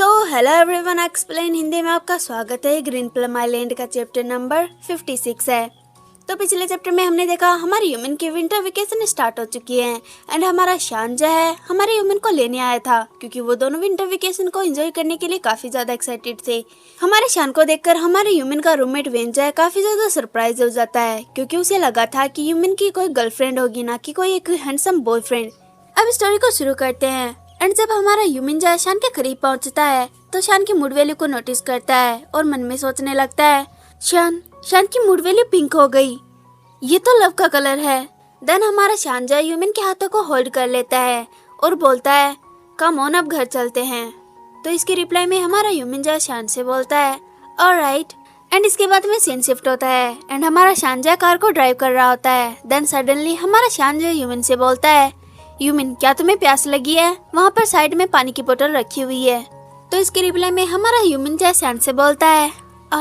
Hello everyone, explain Hindi में आपका स्वागत है। ग्रीन प्लम आइलैंड का चैप्टर नंबर 56 है। तो पिछले चैप्टर में हमने देखा हमारी ह्यूमन की विंटर वेकेशन स्टार्ट हो चुकी है एंड हमारा शान जो है हमारे ह्यूमन को लेने आया था क्योंकि वो दोनों विंटर वेकेशन को एंजॉय करने के लिए काफी ज्यादा एक्साइटेड थे। हमारे शान को देखकर हमारे ह्यूमन का रूममेट वेन जो है काफी ज्यादा सरप्राइज हो जाता है क्योंकि उसे लगा था कि ह्यूमन की कोई गर्लफ्रेंड होगी, ना कि कोई एक हैंडसम बॉयफ्रेंड। अब स्टोरी को शुरू करते हैं। एंड जब हमारा ह्यूमन जो है शान के करीब पहुंचता है तो शान की मूड वैल्यू को नोटिस करता है और मन में सोचने लगता है शान की मूड वैल्यू पिंक हो गई, ये तो लव का कलर है। देन हमारा शान जो है ह्यूमन के हाथों को होल्ड कर लेता है और बोलता है कम ऑन, अब घर चलते हैं। तो इसके रिप्लाई में हमारा ह्यूमन जो है शान से बोलता है ऑलराइट। एंड इसके बाद में सीन शिफ्ट होता है एंड हमारा शान जो है कार को ड्राइव कर रहा होता है। देन सडनली हमारा शान जो है ह्यूमन से बोलता है ह्यूमन, क्या तुम्हें प्यास लगी है? वहाँ पर साइड में पानी की बोतल रखी हुई है। तो इसके रिप्लाई में हमारा ह्यूमन जो है शान से बोलता है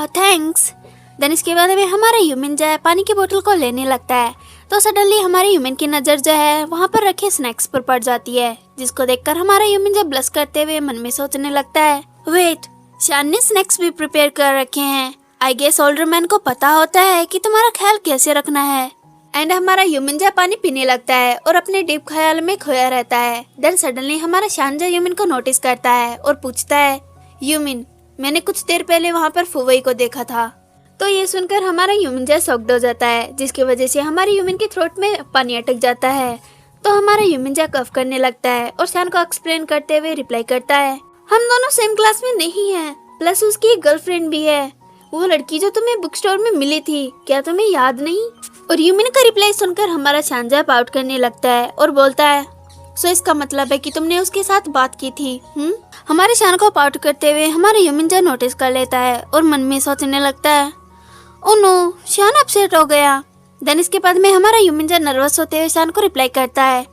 थैंक्स। देन इसके बाद में हमारा ह्यूमन जो है पानी की बोतल को लेने लगता है तो सडनली हमारे ह्यूमन की नज़र जो है वहाँ पर रखे स्नैक्स पर पड़ जाती है, जिसको देखकर हमारा ह्यूमन जो ब्लश करते हुए मन में सोचने लगता है वेट, शान ने स्नैक्स भी प्रिपेयर कर रखे हैं। आई गेस ओल्डर मैन को पता होता है कि तुम्हारा ख्याल कैसे रखना है। एंड हमारा ह्यूमन जो पानी पीने लगता है और अपने डीप ख्याल में खोया रहता है। देन सडनली हमारा शान जो ह्यूमन को नोटिस करता है और पूछता है ह्यूमन, मैंने कुछ देर पहले वहाँ पर फुवई को देखा था। तो ये सुनकर हमारा ह्यूमन जो शॉक्ड हो जाता है, जिसकी वजह से हमारे ह्यूमन की थ्रोट में पानी अटक जाता है। तो हमारा ह्यूमन जो कफ करने लगता है और शान को एक्सप्लेन करते हुए रिप्लाई करता है हम दोनों सेम क्लास में नहीं है, प्लस उसकी एक गर्लफ्रेंड भी है, वो लड़की जो तुम्हें बुक स्टोर में मिली थी, क्या तुम्हें याद नहीं? और ह्यूमन का रिप्लाई सुनकर हमारा शान जो पाउट करने लगता है और बोलता है सो इसका मतलब है कि तुमने उसके साथ बात की थी? हमारे शान को पाउट करते हुए हमारे ह्यूमन जो नोटिस कर लेता है और मन में सोचने लगता है ओ नो, शान अपसेट हो गया। देन इसके बाद में हमारा ह्यूमन जो नर्वस होते हुए शान को रिप्लाई करता है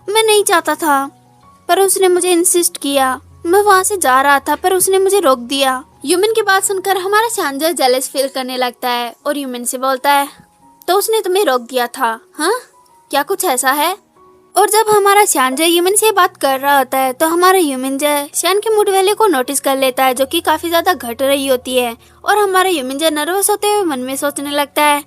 मैं नहीं चाहता था पर उसने मुझे इंसिस्ट किया, मैं वहाँ से जा रहा था पर उसने मुझे रोक दिया। ह्यूमन की बात सुनकर हमारा शान जो जेलस फील करने लगता है और ह्यूमन से बोलता है तो उसने तुम्हें रोक दिया था? हाँ, क्या कुछ ऐसा है? और जब हमारा शान जो ह्यूमन से बात कर रहा होता है तो हमारा ह्यूमन जो शान की मूड वैल्यू को नोटिस कर लेता है, जो कि काफी ज्यादा घट रही होती है। और हमारा ह्यूमन जो नर्वस होते हुए मन में सोचने लगता है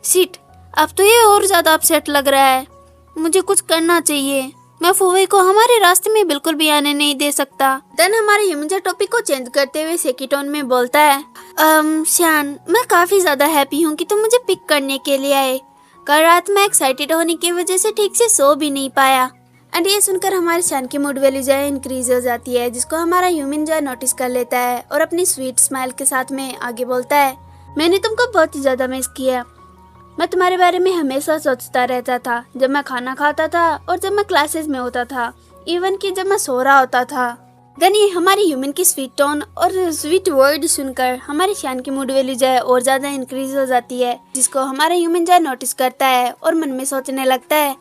शिट, अब तो ये और ज्यादा अपसेट लग रहा है, मुझे कुछ करना चाहिए, मैं फुवई को हमारे रास्ते में बिल्कुल भी आने नहीं दे सकता। देन हमारे ह्यूमन जो टॉपिक को चेंज करते हुए सेकी टोन में बोलता है शान, मैं काफी ज्यादा हैप्पी हूँ कि तुम मुझे पिक करने के लिए आए, कल रात मैं एक्साइटेड होने की वजह से ठीक से सो भी नहीं पाया। एंड ये सुनकर हमारे शान की मूड वैल्यू जो है इंक्रीज हो जाती है, जिसको हमारा ह्यूमन जो है नोटिस कर लेता है और अपनी स्वीट स्माइल के साथ में आगे बोलता है मैंने तुमको बहुत ही ज्यादा मिस किया, मैं तुम्हारे बारे में हमेशा सोचता रहता था, जब मैं खाना खाता था और जब मैं क्लासेस में होता था, इवन कि जब मैं सो रहा होता था। देन ये हमारी ह्यूमन की स्वीट टोन और स्वीट वर्ड सुनकर हमारे शान की मूड वैल्यू जो है और ज्यादा इंक्रीज हो जाती है, जिसको हमारा ह्यूमन जो है नोटिस करता है और मन में सोचने लगता है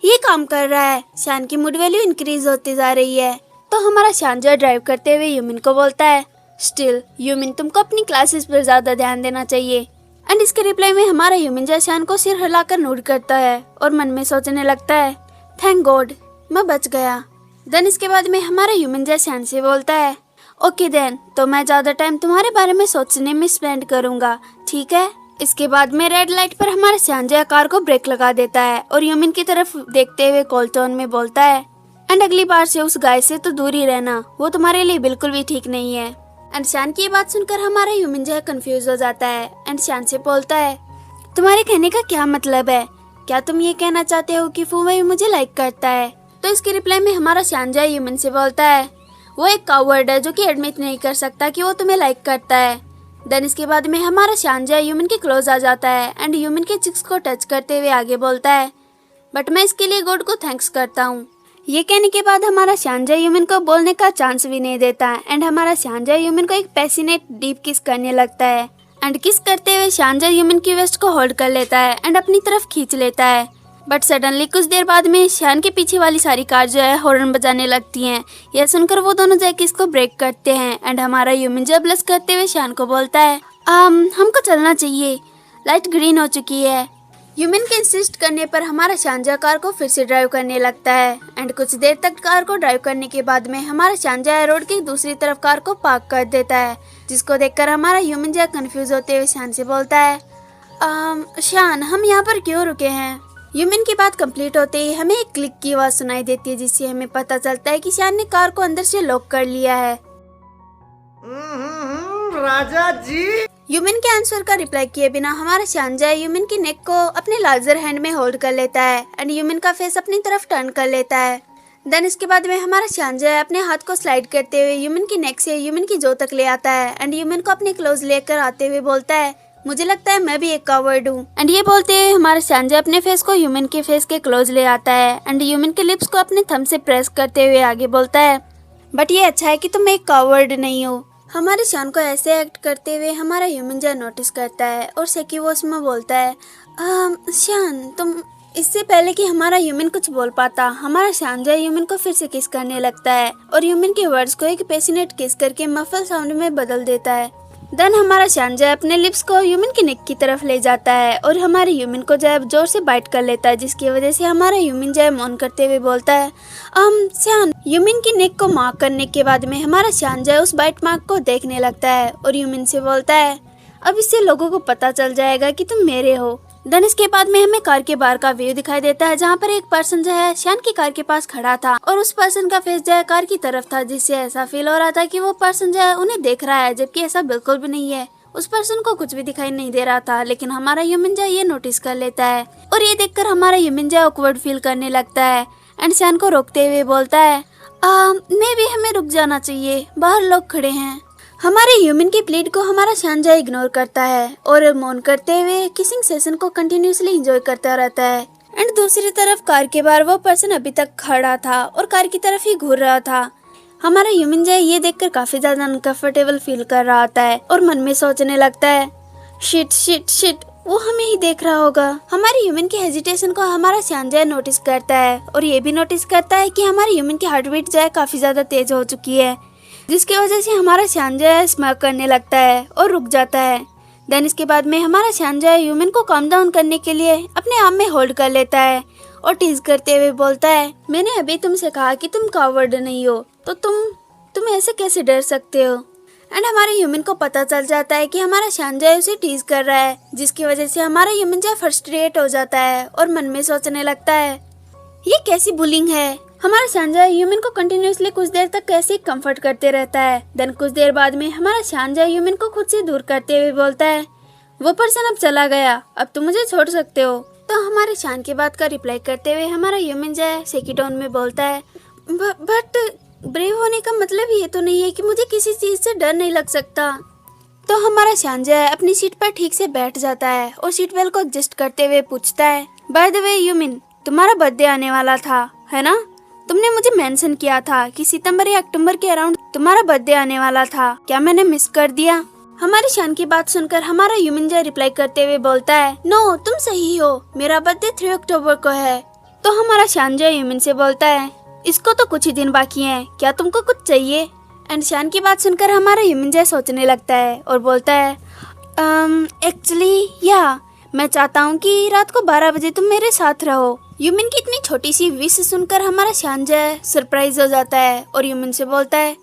ये काम कर रहा है, शान की मूड वैल्यू इंक्रीज होती जा रही है। तो हमारा शान जो है ड्राइव करते हुए ह्यूमन को बोलता है स्टिल ह्यूमन, तुमको अपनी क्लासेस पर ज्यादा ध्यान देना चाहिए। एंड इसके रिप्लाई में हमारा ह्यूमन जो शान को सिर हिलाकर नोट करता है और मन में सोचने लगता है थैंक गॉड, मैं बच गया। देन इसके बाद में हमारा ह्यूमन जो शान से बोलता है ओके देन, तो मैं ज्यादा टाइम तुम्हारे बारे में सोचने में स्पेंड करूंगा, ठीक है? इसके बाद में रेड लाइट पर हमारा शान जो कार को ब्रेक लगा देता है और ह्यूमन की तरफ देखते हुए कॉल टोन में बोलता है एंड अगली बार से उस गाय से तो दूर ही रहना, वो तुम्हारे लिए बिल्कुल भी ठीक नहीं है। एंड शान की बात सुनकर हमारा ह्यूमन जो है कंफ्यूज हो जाता है एंड शान से बोलता है तुम्हारे कहने का क्या मतलब है? क्या तुम ये कहना चाहते हो कि फुवई मुझे लाइक करता है? तो इसके रिप्लाई में हमारा शान जो है ह्यूमन से बोलता है वो एक कावर्ड है जो कि एडमिट नहीं कर सकता कि वो तुम्हें लाइक करता है। देन इसके बाद में हमारा शान जो है ह्यूमन के क्लोज आ जाता है एंड ह्यूमन के चिक्स को टच करते हुए आगे बोलता है बट मैं इसके लिए गॉड को थैंक्स करता हूँ। ये कहने के बाद हमारा शान जो ह्यूमन को बोलने का चांस भी नहीं देता एंड हमारा शान जो ह्यूमन को एक पैसिनेट डीप किस करने लगता है। एंड किस करते हुए शान जो ह्यूमन की वेस्ट को होल्ड कर लेता है एंड अपनी तरफ खींच लेता है। बट सडनली कुछ देर बाद में शान के पीछे वाली सारी कार जो है हॉर्न बजाने लगती हैं। यह सुनकर वो दोनों जो किस को ब्रेक करते हैं एंड हमारा ह्यूमन जो ब्लश करते हुए शान को बोलता है हमको चलना चाहिए, लाइट ग्रीन हो चुकी है। ह्यूमन के इंसिस्ट करने पर हमारा शानजा कार को फिर से ड्राइव करने लगता है एंड कुछ देर तक कार को ड्राइव करने के बाद में हमारा शानजा रोड की दूसरी तरफ कार को पार्क कर देता है, जिसको देखकर हमारा ह्यूमन जो कंफ्यूज होते हुए शान से बोलता है, शान हम यहाँ पर क्यों रुके हैं। ह्यूमन की बात कंप्लीट होते ही हमें एक क्लिक की आवाज सुनाई देती है, जिससे हमें पता चलता है कि शान ने कार को अंदर से लॉक कर लिया है। राजा जी। ह्यूमन के आंसर का रिप्लाई किए बिना हमारा शानजा ह्यूमन की नेक को अपने लार्जर हैंड में होल्ड कर लेता है एंड ह्यूमन का फेस अपनी तरफ टर्न कर लेता है। देन इसके बाद में हमारा शानजा अपने हाथ को स्लाइड करते हुए ह्यूमन की नेक से ह्यूमन की जो तक ले आता है एंड ह्यूमन को अपने क्लोज लेकर आते हुए बोलता है, मुझे लगता है मैं भी एक कावर्ड हूँ। एंड ये बोलते हुए हमारा शानजा अपने फेस को ह्यूमन के फेस के क्लोज ले आता है एंड ह्यूमन के लिप्स को अपने थंब से प्रेस करते हुए आगे बोलता है, बट ये अच्छा है कि तुम एक कावर्ड नहीं हो। हमारे शान को ऐसे एक्ट करते हुए हमारा ह्यूमन जो नोटिस करता है और सेकी वॉइस में बोलता है, शान तुम। इससे पहले कि हमारा ह्यूमन कुछ बोल पाता, हमारा शानजा ह्यूमन को फिर से किस करने लगता है और ह्यूमन के वर्ड्स को एक पैशनेट किस करके मफल साउंड में बदल देता है। देन हमारा शानजा अपने लिप्स को ह्यूमन की नेक की तरफ ले जाता है और हमारे ह्यूमन को जो है जोर से बाइट कर लेता है, जिसकी वजह से हमारा ह्यूमन जो है मौन करते हुए बोलता है, शान। ह्यूमन की नेक को मार्क करने के बाद में हमारा शानजा उस बाइट मार्क को देखने लगता है और ह्यूमन से बोलता है, अब इससे लोगों को पता चल जाएगा कि तुम मेरे हो। देन इसके बाद में हमें कार के बाहर का व्यू दिखाई देता है, जहाँ पर एक पर्सन जो है शान की कार के पास खड़ा था और उस पर्सन का फेस जो है कार की तरफ था, जिससे ऐसा फील हो रहा था कि वो पर्सन जो है उन्हें देख रहा है, जबकि ऐसा बिल्कुल भी नहीं है। उस पर्सन को कुछ भी दिखाई नहीं दे रहा था, लेकिन हमारा ह्यूमन जो ये नोटिस कर लेता है और ये देखकर हमारा ह्यूमन जो ऑकवर्ड फील करने लगता है एंड शान को रोकते हुए बोलता है, मे भी हमें रुक जाना चाहिए, बाहर लोग खड़े हैं। हमारे ह्यूमन की प्लीड को हमारा शानजा इग्नोर करता है और मौन करते हुए किसिंग सेशन को कंटिन्यूसली एंजॉय करता रहता है। एंड दूसरी तरफ कार के बाहर वो पर्सन अभी तक खड़ा था और कार की तरफ ही घूर रहा था। हमारा ह्यूमन जो ये देखकर काफी ज्यादा अनकंफर्टेबल फील कर रहा होता है और मन में सोचने लगता है, शिट शिट शिट, वो हमें ही देख रहा होगा। हमारे ह्यूमन की हेजिटेशन को हमारा शानजा नोटिस करता है और ये भी नोटिस करता है कि हमारे ह्यूमन की हार्ट बीट जो है काफी ज्यादा तेज हो चुकी है, जिसकी वजह से हमारा शानजा स्मैक करने लगता है और रुक जाता है। देन इसके बाद में हमारा शानजा ह्यूमन को काम डाउन करने के लिए अपने आर्म में होल्ड कर लेता है और टीज करते हुए बोलता है, मैंने अभी तुमसे कहा कि तुम कावर्ड नहीं हो, तो तुम ऐसे कैसे डर सकते हो। एंड हमारे ह्यूमन को पता चल जाता है कि हमारा शानजा उसे टीज कर रहा है, जिसकी वजह से हमारा ह्यूमन जो फ्रस्ट्रेट हो जाता है और मन में सोचने लगता है, ये कैसी बुलिंग है। हमारा शानजा ह्यूमन को कंटिन्यूसली कुछ देर तक कैसे कंफर्ट करते रहता है। देन कुछ देर बाद में हमारा शानजा ह्यूमन को खुद से दूर करते हुए बोलता है, वो पर्सन अब चला गया, अब तुम मुझे छोड़ सकते हो। तो हमारे शान की बात का रिप्लाई करते हुए हमारा ह्यूमन जो है सेकी टोन में बोलता है, बट ब्रेव होने का मतलब ये तो नहीं है कि मुझे किसी चीज से डर नहीं लग सकता। तो हमारा शानजा अपनी सीट पर ठीक से बैठ जाता है और सीट बेल्ट को एडजस्ट करते हुए पूछता है, बाय द वे ह्यूमन, तुम्हारा बर्थडे आने वाला था, है ना? तुमने मुझे मेंशन किया था कि सितंबर या अक्टूबर के अराउंड तुम्हारा बर्थडे आने वाला था, क्या मैंने मिस कर दिया? हमारी शान की बात सुनकर हमारा ह्यूमन जो रिप्लाई करते हुए बोलता है, नो तुम सही हो, मेरा बर्थडे 3 अक्टूबर को है। तो हमारा शान जो ह्यूमन से बोलता है, इसको तो कुछ ही दिन बाकी हैं, क्या तुमको कुछ चाहिए? एंड शान की बात सुनकर हमारा ह्यूमन जो सोचने लगता है और बोलता है, एक्चुअली या मैं चाहता हूँ कि रात को 12 बजे तुम मेरे साथ रहो। ह्यूमन की इतनी छोटी सी विश सुनकर हमारा शानजा सरप्राइज हो जाता है और ह्यूमन से बोलता है,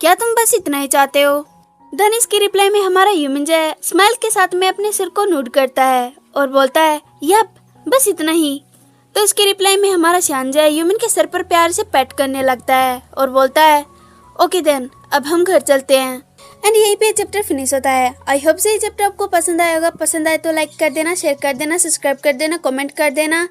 क्या तुम बस इतना ही चाहते हो? देन इसके रिप्लाई में हमारा ह्यूमन जो स्माइल के साथ में अपने सिर को नोट करता है और बोलता है, यप बस इतना ही। तो इसके रिप्लाई में हमारा शानजा ह्यूमन के सर पर प्यार से पैट करने लगता है और बोलता है, ओके देन अब हम घर चलते हैं। एंड यहीं पे चैप्टर फिनिश होता है। आई होप से ये चैप्टर आपको पसंद आएगा। पसंद आए तो लाइक कर देना, शेयर कर देना, सब्सक्राइब कर देना, कमेंट कर देना।